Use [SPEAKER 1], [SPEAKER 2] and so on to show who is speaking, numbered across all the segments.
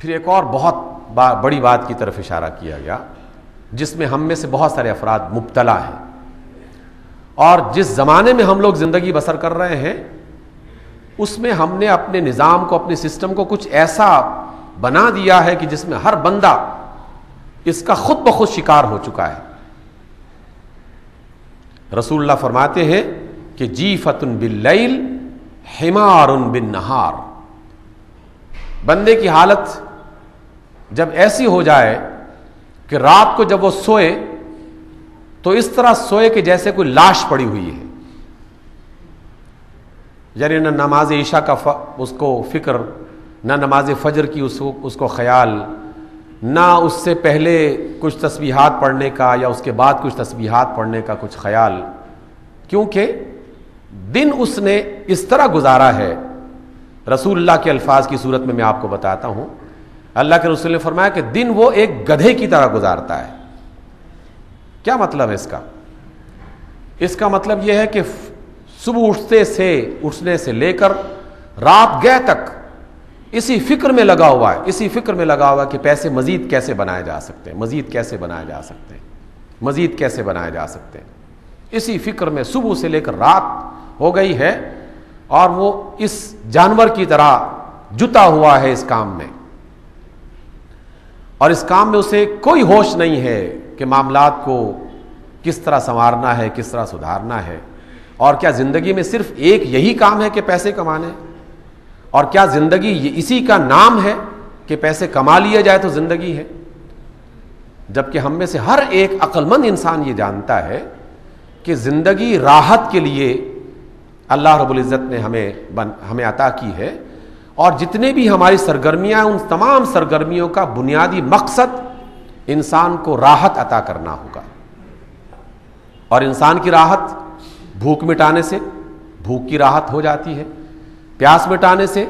[SPEAKER 1] پھر ایک اور بہت بڑی بات کی طرف اشارہ کیا گیا جس میں ہم میں سے بہت سارے افراد مبتلا ہیں، اور جس زمانے میں ہم لوگ زندگی بسر کر رہے ہیں اس میں ہم نے اپنے نظام کو، اپنے سسٹم کو کچھ ایسا بنا دیا ہے کہ جس میں ہر بندہ اس کا خود بخود شکار ہو چکا ہے۔ رسول اللہ فرماتے ہیں کہ جیفۃ باللیل حمار بالنہار، بندے کی حالت جب ایسی ہو جائے کہ رات کو جب وہ سوئے تو اس طرح سوئے کہ جیسے کوئی لاش پڑی ہوئی ہے، یعنی نہ نماز عشاء کا اس کو فکر، نہ نماز فجر کی اس کو خیال، نہ اس سے پہلے کچھ تسبیحات پڑھنے کا یا اس کے بعد کچھ تسبیحات پڑھنے کا کچھ خیال، کیونکہ دن اس نے اس طرح گزارا ہے۔ رسول اللہ کے الفاظ کی صورت میں آپ کو بتاتا ہوں، اللہ کے رسول نے فرمایا کہ دن وہ ایک گدھے کی طرح گزارتا ہے۔ کیا مطلب ہے اس کا؟ اس کا مطلب یہ ہے کہ صبح اٹھنے سے لے کر رات گئے تک اسی فکر میں لگا ہوا ہے، اسی فکر میں لگا ہوا ہے کہ پیسے مزید کیسے بنائے جا سکتے ہیں، مزید کیسے بنائے جا سکتے ہیں، مزید کیسے بنائے جا سکتے ہیں، اسی فکر میں صبح سے لے کر رات ہو گئی ہے، اور وہ اس جانور کی طرح جتا ہوا ہے اس کام میں، اور اس کام میں اسے کوئی ہوش نہیں ہے کہ معاملات کو کس طرح سنوارنا ہے، کس طرح سدھارنا ہے، اور کیا زندگی میں صرف ایک یہی کام ہے کہ پیسے کمانے، اور کیا زندگی اسی کا نام ہے کہ پیسے کما لیا جائے تو زندگی ہے؟ جبکہ ہم میں سے ہر ایک عقل مند انسان یہ جانتا ہے کہ زندگی راحت کے لیے اللہ رب العزت نے ہمیں عطا کی ہے، اور جتنے بھی ہماری سرگرمیاں ہیں ان تمام سرگرمیوں کا بنیادی مقصد انسان کو راحت عطا کرنا ہوگا، اور انسان کی راحت بھوک مٹانے سے بھوک کی راحت ہو جاتی ہے، پیاس مٹانے سے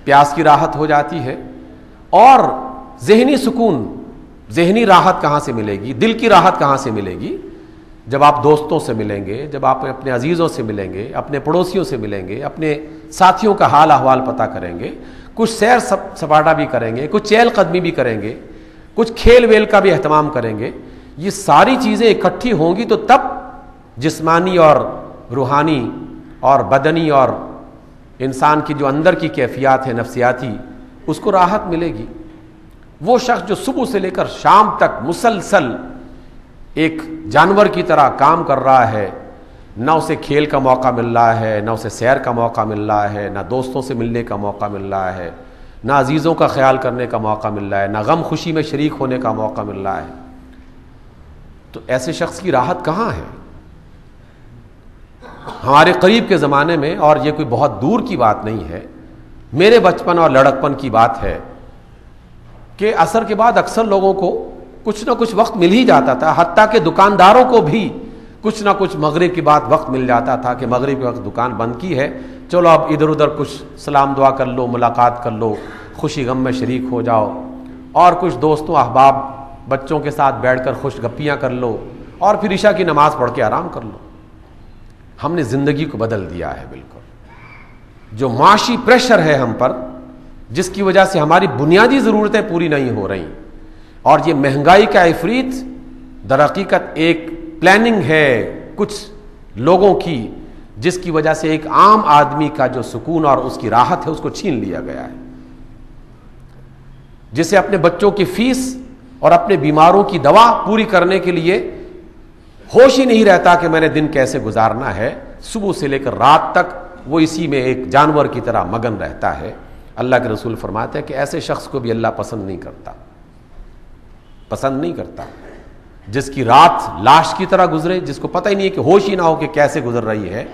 [SPEAKER 1] پیاس کی راحت ہو جاتی ہے، اور ذہنی سکون، ذہنی راحت کہاں سے ملے گی، دل کی راحت کہاں سے ملے گی؟ جب آپ دوستوں سے ملیں گے، جب آپ اپنے عزیزوں سے ملیں گے، اپنے پڑوسیوں سے ملیں گے، اپنے ساتھیوں کا حال احوال پتہ کریں گے، کچھ سیر سپاٹا بھی کریں گے، کچھ چہل قدمی بھی کریں گے، کچھ کھیل ویل کا بھی اہتمام کریں گے، یہ ساری چیزیں اکٹھی ہوں گی تو تب جسمانی اور روحانی اور بدنی اور انسان کی جو اندر کی کیفیات ہے نفسیاتی، اس کو راحت ملے گی۔ وہ شخص جو صبح سے لے کر شام تک مسلسل ایک جانور کی طرح کام کر رہا ہے، نہ اسے کھیل کا موقع مل رہا ہے، نہ اسے سیر کا موقع مل رہا ہے، نہ دوستوں سے ملنے کا موقع مل رہا ہے، نہ عزیزوں کا خیال کرنے کا موقع مل رہا ہے، نہ غم خوشی میں شریک ہونے کا موقع مل رہا ہے، تو ایسے شخص کی راحت کہاں ہے؟ ہمارے قریب کے زمانے میں، اور یہ کوئی بہت دور کی بات نہیں ہے، میرے بچپن اور لڑکپن کی بات ہے کہ عصر کے بعد اکثر لوگوں کو کچھ نہ کچھ وقت مل ہی جاتا تھا، حتیٰ کہ دکانداروں کو بھی کچھ نہ کچھ مغرب کے بعد وقت مل جاتا تھا کہ مغرب کے وقت دکان بند کی ہے، چلو اب ادھر ادھر کچھ سلام دعا کر لو، ملاقات کر لو، خوشی غم میں شریک ہو جاؤ، اور کچھ دوستوں احباب بچوں کے ساتھ بیٹھ کر خوش گپیاں کر لو، اور پھر عشاء کی نماز پڑھ کے آرام کر لو۔ ہم نے زندگی کو بدل دیا ہے بالکل۔ جو معاشی پریشر ہے ہم پر، جس کی وجہ سے ہماری بنیادی ضرورتیں پوری نہیں ہو رہی، اور یہ مہنگائی کا عفریت در حقیقت ایک پلاننگ ہے کچھ لوگوں کی، جس کی وجہ سے ایک عام آدمی کا جو سکون اور اس کی راحت ہے اس کو چھین لیا گیا ہے، جسے اپنے بچوں کی فیس اور اپنے بیماروں کی دوا پوری کرنے کے لیے ہوش ہی نہیں رہتا کہ میں نے دن کیسے گزارنا ہے، صبح سے لے کر رات تک وہ اسی میں ایک جانور کی طرح مگن رہتا ہے۔ اللہ کے رسول فرماتے ہیں کہ ایسے شخص کو بھی اللہ پسند نہیں کرتا، پسند نہیں کرتا، جس کی رات لاش کی طرح گزرے، جس کو پتہ ہی نہیں ہے کہ ہوش ہی نہ ہو کہ کیسے گزر رہی ہے،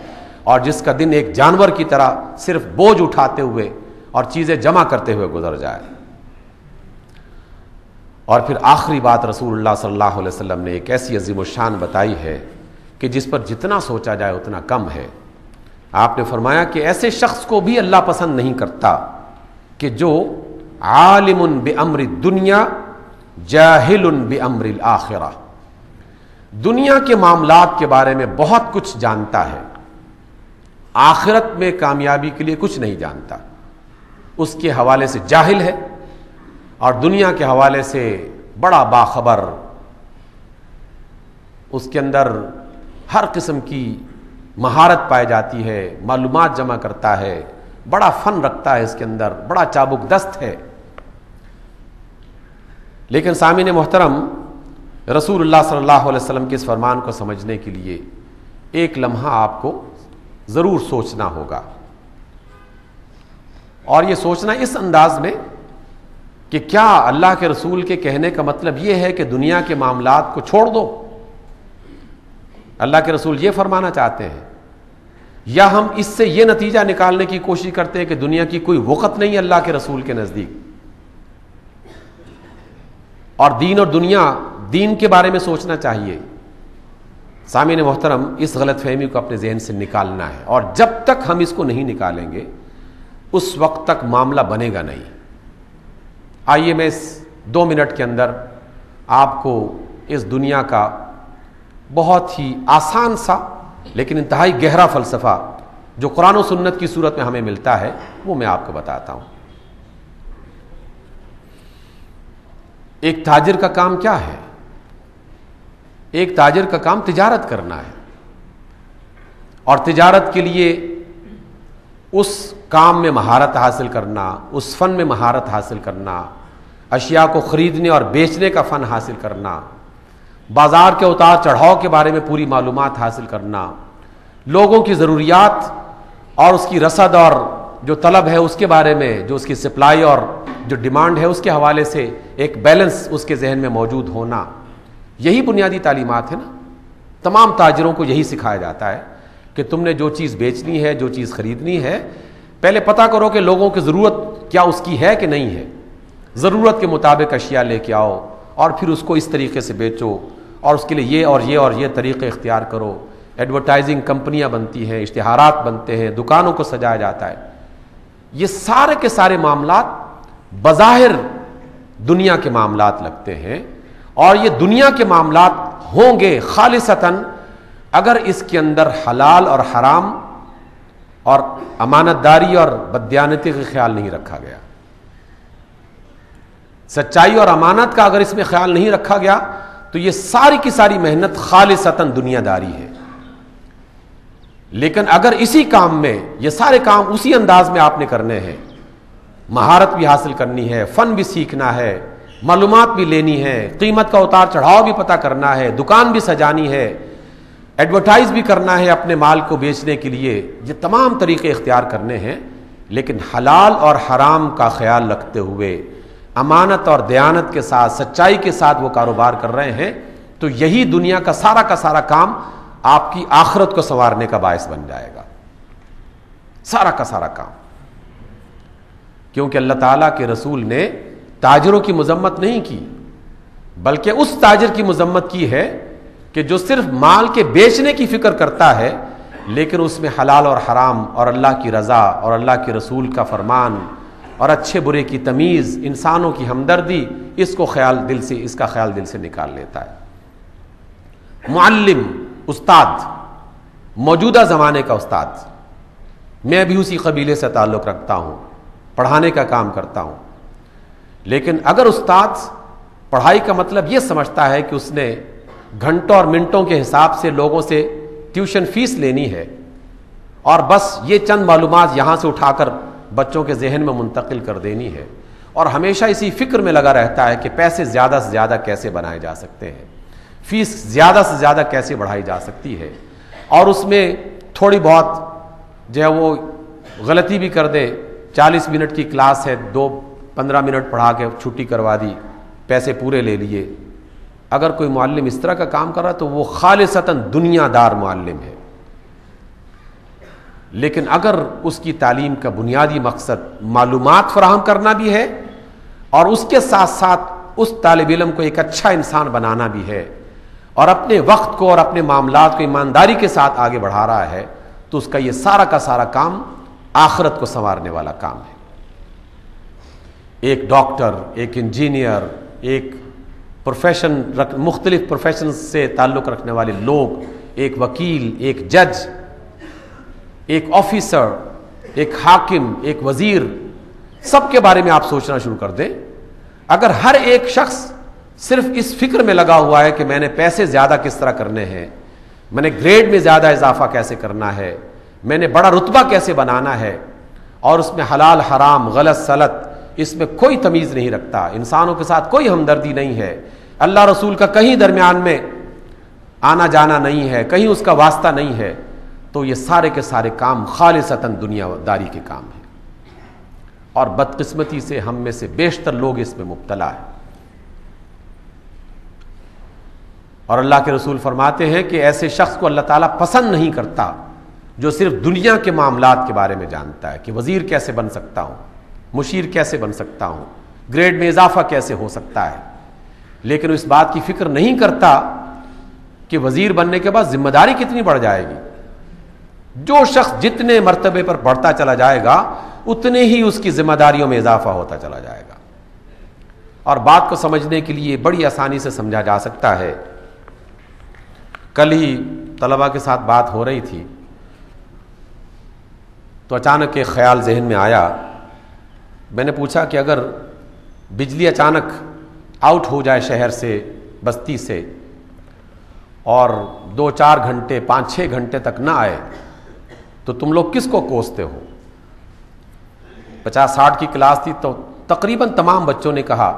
[SPEAKER 1] اور جس کا دن ایک جانور کی طرح صرف بوجھ اٹھاتے ہوئے اور چیزیں جمع کرتے ہوئے گزر جائے۔ اور پھر آخری بات رسول اللہ صلی اللہ علیہ وسلم نے ایک ایسی عظیم الشان بتائی ہے کہ جس پر جتنا سوچا جائے اتنا کم ہے۔ آپ نے فرمایا کہ ایسے شخص کو بھی اللہ پسند نہیں کرتا کہ جو عالم بامر الدنیا جاہل بامر الآخرہ، دنیا کے معاملات کے بارے میں بہت کچھ جانتا ہے، آخرت میں کامیابی کے لیے کچھ نہیں جانتا، اس کے حوالے سے جاہل ہے، اور دنیا کے حوالے سے بڑا باخبر، اس کے اندر ہر قسم کی مہارت پائی جاتی ہے، معلومات جمع کرتا ہے، بڑا فن رکھتا ہے، اس کے اندر بڑا چابک دست ہے. لیکن سامعین محترم، رسول اللہ صلی اللہ علیہ وسلم کے اس فرمان کو سمجھنے کے لیے ایک لمحہ آپ کو ضرور سوچنا ہوگا، اور یہ سوچنا اس انداز میں کہ کیا اللہ کے رسول کے کہنے کا مطلب یہ ہے کہ دنیا کے معاملات کو چھوڑ دو؟ اللہ کے رسول یہ فرمانا چاہتے ہیں؟ یا ہم اس سے یہ نتیجہ نکالنے کی کوشش کرتے ہیں کہ دنیا کی کوئی وقت نہیں اللہ کے رسول کے نزدیک، اور دین اور دنیا، دین کے بارے میں سوچنا چاہیے؟ سامعین محترم، اس غلط فہمی کو اپنے ذہن سے نکالنا ہے، اور جب تک ہم اس کو نہیں نکالیں گے اس وقت تک معاملہ بنے گا نہیں. آئیے میں اس 2 منٹ کے اندر آپ کو اس دنیا کا بہت ہی آسان سا لیکن انتہائی گہرا فلسفہ جو قرآن و سنت کی صورت میں ہمیں ملتا ہے وہ میں آپ کو بتاتا ہوں. ایک تاجر کا کام کیا ہے؟ ایک تاجر کا کام تجارت کرنا ہے، اور تجارت کے لیے اس کام میں مہارت حاصل کرنا، اس فن میں مہارت حاصل کرنا، اشیاء کو خریدنے اور بیچنے کا فن حاصل کرنا، بازار کے اتار چڑھاؤ کے بارے میں پوری معلومات حاصل کرنا، لوگوں کی ضروریات اور اس کی رسد اور جو طلب ہے اس کے بارے میں، جو اس کی سپلائی اور جو ڈیمانڈ ہے اس کے حوالے سے ایک بیلنس اس کے ذہن میں موجود ہونا، یہی بنیادی تعلیمات ہے نا. تمام تاجروں کو یہی سکھایا جاتا ہے کہ تم نے جو چیز بیچنی ہے، جو چیز خریدنی ہے، پہلے پتہ کرو کہ لوگوں کی ضرورت کیا اس کی ہے کہ نہیں ہے، ضرورت کے مطابق اشیاء لے کے آؤ اور پھر اس کو اس طریقے سے بیچو، اور اس کے لیے یہ اور یہ اور یہ طریقے اختیار کرو. ایڈورٹائزنگ کمپنیاں بنتی ہیں، اشتہارات بنتے ہیں، دکانوں کو سجایا جاتا ہے. یہ سارے کے سارے معاملات بظاہر دنیا کے معاملات لگتے ہیں، اور یہ دنیا کے معاملات ہوں گے خالصتاً اگر اس کے اندر حلال اور حرام اور امانت داری اور بددیانتی کا خیال نہیں رکھا گیا. سچائی اور امانت کا اگر اس میں خیال نہیں رکھا گیا تو یہ ساری کی ساری محنت خالصتاً دنیا داری ہے. لیکن اگر اسی کام میں، یہ سارے کام اسی انداز میں آپ نے کرنے ہیں، مہارت بھی حاصل کرنی ہے، فن بھی سیکھنا ہے، معلومات بھی لینی ہے، قیمت کا اتار چڑھاؤ بھی پتہ کرنا ہے، دکان بھی سجانی ہے، ایڈورٹائز بھی کرنا ہے اپنے مال کو بیچنے کے لیے، یہ تمام طریقے اختیار کرنے ہیں، لیکن حلال اور حرام کا خیال رکھتے ہوئے امانت اور دیانت کے ساتھ، سچائی کے ساتھ وہ کاروبار کر رہے ہیں، تو یہی دنیا کا سارا کام آپ کی آخرت کو سنوارنے کا باعث بن جائے گا. سارا کا سارا کام. کیونکہ اللہ تعالیٰ کے رسول نے تاجروں کی مذمت نہیں کی، بلکہ اس تاجر کی مذمت کی ہے کہ جو صرف مال کے بیچنے کی فکر کرتا ہے لیکن اس میں حلال اور حرام اور اللہ کی رضا اور اللہ کے رسول کا فرمان اور اچھے برے کی تمیز، انسانوں کی ہمدردی، اس کا خیال دل سے نکال لیتا ہے. معلم، استاد، موجودہ زمانے کا استاد، میں بھی اسی قبیلے سے تعلق رکھتا ہوں، پڑھانے کا کام کرتا ہوں. لیکن اگر استاد پڑھائی کا مطلب یہ سمجھتا ہے کہ اس نے گھنٹوں اور منٹوں کے حساب سے لوگوں سے ٹیوشن فیس لینی ہے اور بس یہ چند معلومات یہاں سے اٹھا کر بچوں کے ذہن میں منتقل کر دینی ہے، اور ہمیشہ اسی فکر میں لگا رہتا ہے کہ پیسے زیادہ سے زیادہ کیسے بنائے جا سکتے ہیں، فیس زیادہ سے زیادہ کیسے بڑھائی جا سکتی ہے، اور اس میں تھوڑی بہت جو ہے وہ غلطی بھی کر دے، 40 منٹ کی کلاس ہے، 15 منٹ پڑھا کے چھٹی کروا دی، پیسے پورے لے لیے. اگر کوئی معلم اس طرح کا کام کر رہا تو وہ خالصتاً دنیا دار معلم ہے. لیکن اگر اس کی تعلیم کا بنیادی مقصد معلومات فراہم کرنا بھی ہے اور اس کے ساتھ ساتھ اس طالب علم کو ایک اچھا انسان بنانا بھی ہے اور اپنے وقت کو اور اپنے معاملات کو ایمانداری کے ساتھ آگے بڑھا رہا ہے، تو اس کا یہ سارا کا سارا کام آخرت کو سنوارنے والا کام ہے. ایک ڈاکٹر، ایک انجینئر، ایک مختلف پروفیشن سے تعلق رکھنے والے لوگ، ایک وکیل، ایک جج، ایک آفیسر، ایک حاکم، ایک وزیر، سب کے بارے میں آپ سوچنا شروع کر دیں اگر ہر ایک شخص صرف اس فکر میں لگا ہوا ہے کہ میں نے پیسے زیادہ کس طرح کرنے ہیں، میں نے گریڈ میں زیادہ اضافہ کیسے کرنا ہے، میں نے بڑا رتبہ کیسے بنانا ہے، اور اس میں حلال حرام غلط سلط اس میں کوئی تمیز نہیں رکھتا، انسانوں کے ساتھ کوئی ہمدردی نہیں ہے، اللہ رسول کا کہیں درمیان میں آنا جانا نہیں ہے، کہیں اس کا واسطہ نہیں ہے، تو یہ سارے کے سارے کام خالصتاً دنیا داری کے کام ہیں، اور بدقسمتی سے ہم میں سے بیشتر لوگ اس میں مبتلا ہیں۔ اور اللہ کے رسول فرماتے ہیں کہ ایسے شخص کو اللہ تعالیٰ پسند نہیں کرتا جو صرف دنیا کے معاملات کے بارے میں جانتا ہے کہ وزیر کیسے بن سکتا ہوں، مشیر کیسے بن سکتا ہوں، گریڈ میں اضافہ کیسے ہو سکتا ہے، لیکن اس بات کی فکر نہیں کرتا کہ وزیر بننے کے بعد ذمہ داری کتنی بڑھ جائے گی۔ جو شخص جتنے مرتبے پر بڑھتا چلا جائے گا اتنے ہی اس کی ذمہ داریوں میں اضافہ ہوتا چلا جائے گا۔ اور بات کو سمجھنے کے لیے بڑی آسانی سے سمجھا جا سکتا ہے۔ کل ہی طلبہ کے ساتھ بات ہو رہی تھی تو اچانک ایک خیال ذہن میں آیا، میں نے پوچھا کہ اگر بجلی اچانک آؤٹ ہو جائے شہر سے، بستی سے، اور 2-4 گھنٹے 5-6 گھنٹے تک نہ آئے تو تم لوگ کس کو کوستے ہو؟ 50-60 کی کلاس تھی تو تقریباً تمام بچوں نے کہا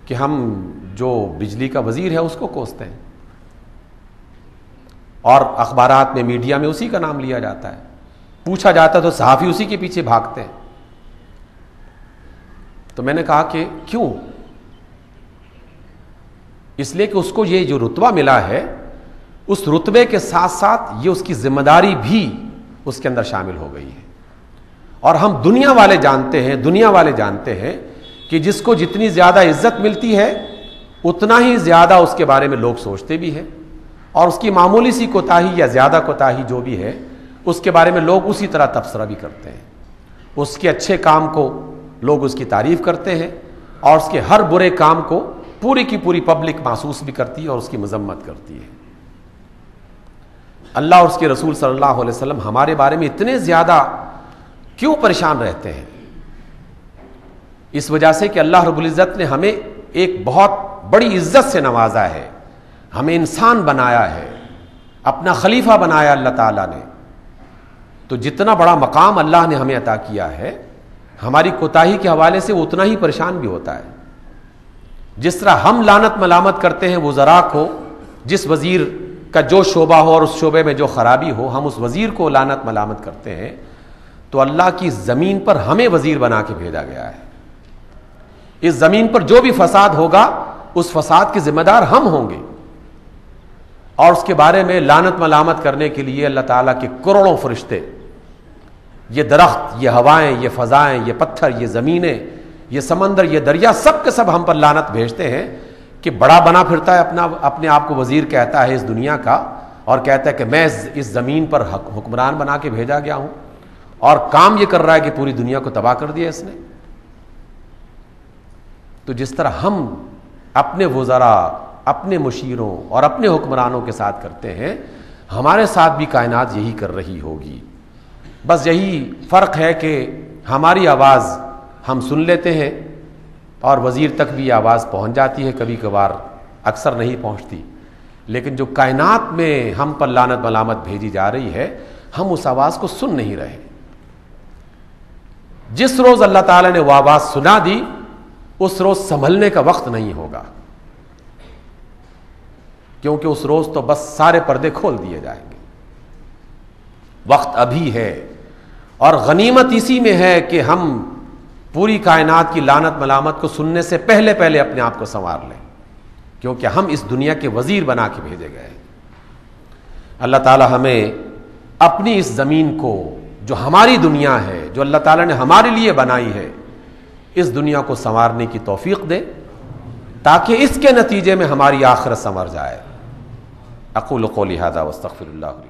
[SPEAKER 1] کہ ہم جو بجلی کا وزیر ہے اس کو کوستے ہیں، اور اخبارات میں میڈیا میں اسی کا نام لیا جاتا ہے، پوچھا جاتا تو صحافی اسی کے پیچھے بھاگتے ہیں۔ تو میں نے کہا کہ کیوں؟ اس لیے کہ اس کو یہ جو رتبہ ملا ہے اس رتبے کے ساتھ ساتھ یہ اس کی ذمہ داری بھی اس کے اندر شامل ہو گئی ہے۔ اور ہم دنیا والے جانتے ہیں کہ جس کو جتنی زیادہ عزت ملتی ہے اتنا ہی زیادہ اس کے بارے میں لوگ سوچتے بھی ہیں، اور اس کی معمولی سی کوتاہی یا زیادہ کوتاہی جو بھی ہے اس کے بارے میں لوگ اسی طرح تبصرہ بھی کرتے ہیں۔ اس کے اچھے کام کو لوگ اس کی تعریف کرتے ہیں، اور اس کے ہر برے کام کو پوری کی پوری پبلک محسوس بھی کرتی ہے اور اس کی مذمت کرتی ہے۔ اللہ اور اس کے رسول صلی اللہ علیہ وسلم ہمارے بارے میں اتنے زیادہ کیوں پریشان رہتے ہیں؟ اس وجہ سے کہ اللہ رب العزت نے ہمیں ایک بہت بڑی عزت سے نوازا ہے، ہمیں انسان بنایا ہے، اپنا خلیفہ بنایا اللہ تعالیٰ نے۔ تو جتنا بڑا مقام اللہ نے ہمیں عطا کیا ہے، ہماری کوتاہی کے حوالے سے وہ اتنا ہی پریشان بھی ہوتا ہے۔ جس طرح ہم لعنت ملامت کرتے ہیں وزراء کو، جس وزیر کا جو شعبہ ہو اور اس شعبے میں جو خرابی ہو ہم اس وزیر کو لعنت ملامت کرتے ہیں، تو اللہ کی زمین پر ہمیں وزیر بنا کے بھیجا گیا ہے۔ اس زمین پر جو بھی فساد ہوگا اس فساد کے ذمہ دار ہم ہوں گے، اور اس کے بارے میں لعنت ملامت کرنے کے لیے اللہ تعالیٰ کے کروڑوں فرشتے، یہ درخت، یہ ہوائیں، یہ فضائیں، یہ پتھر، یہ زمینیں، یہ سمندر، یہ دریا، سب کے سب ہم پر لعنت بھیجتے ہیں کہ بڑا بنا پھرتا ہے، اپنے آپ کو وزیر کہتا ہے اس دنیا کا، اور کہتا ہے کہ میں اس زمین پر حکمران بنا کے بھیجا گیا ہوں، اور کام یہ کر رہا ہے کہ پوری دنیا کو تباہ کر دیا اس نے۔ تو جس طرح ہم اپنے وزراء، اپنے مشیروں اور اپنے حکمرانوں کے ساتھ کرتے ہیں، ہمارے ساتھ بھی کائنات یہی کر رہی ہوگی۔ بس یہی فرق ہے کہ ہماری آواز ہم سن لیتے ہیں اور وزیر تک بھی آواز پہنچ جاتی ہے، کبھی کبھار اکثر نہیں پہنچتی، لیکن جو کائنات میں ہم پر لعنت ملامت بھیجی جا رہی ہے ہم اس آواز کو سن نہیں رہے۔ جس روز اللہ تعالیٰ نے وہ آواز سنا دی اس روز سنبھلنے کا وقت نہیں ہوگا، کیونکہ اس روز تو بس سارے پردے کھول دیے جائیں گے۔ وقت ابھی ہے، اور غنیمت اسی میں ہے کہ ہم پوری کائنات کی لعنت ملامت کو سننے سے پہلے اپنے آپ کو سنوار لیں، کیونکہ ہم اس دنیا کے وزیر بنا کے بھیجے گئے ہیں۔ اللہ تعالیٰ ہمیں اپنی اس زمین کو جو ہماری دنیا ہے، جو اللہ تعالیٰ نے ہمارے لیے بنائی ہے، اس دنیا کو سنوارنے کی توفیق دے تاکہ اس کے نتیجے میں ہماری آخرت سنور جائے۔ اقول قولی ھذا واستغفر اللہ لی